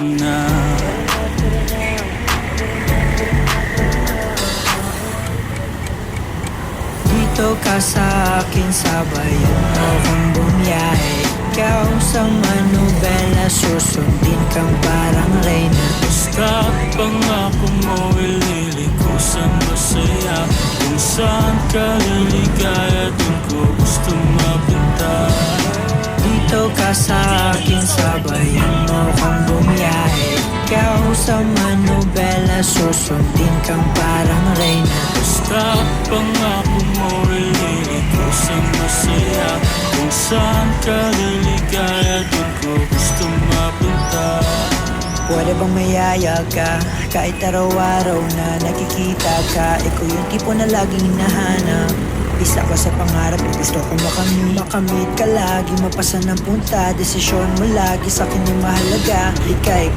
na. Dito ka sa akin, sabayan mo kong bumiyahe. Ikaw sa manubela, susundin kang parang reyna. Basta pangako mo, ililikusan masaya. Kung saan ka liligaya, dun ko gusto mapunta. Dito ka sa akin, sabayan mo kong bumiyahe. Ikaw sa manubela, susundin kang parang reyna. Basta pangako mo, ililikusan masaya. Kung saan ka liligaya, dun ko gusto mapunta. Pwede bang mayaya ka, kahit araw-araw na nakikita ka. Ikaw yung tipo na laging hinahanap. Isa ka sa pangarap na gusto ko makamit ka lagi. Mapasa ng punta, desisyon mo lagi sa akin yung mahalaga. Ikay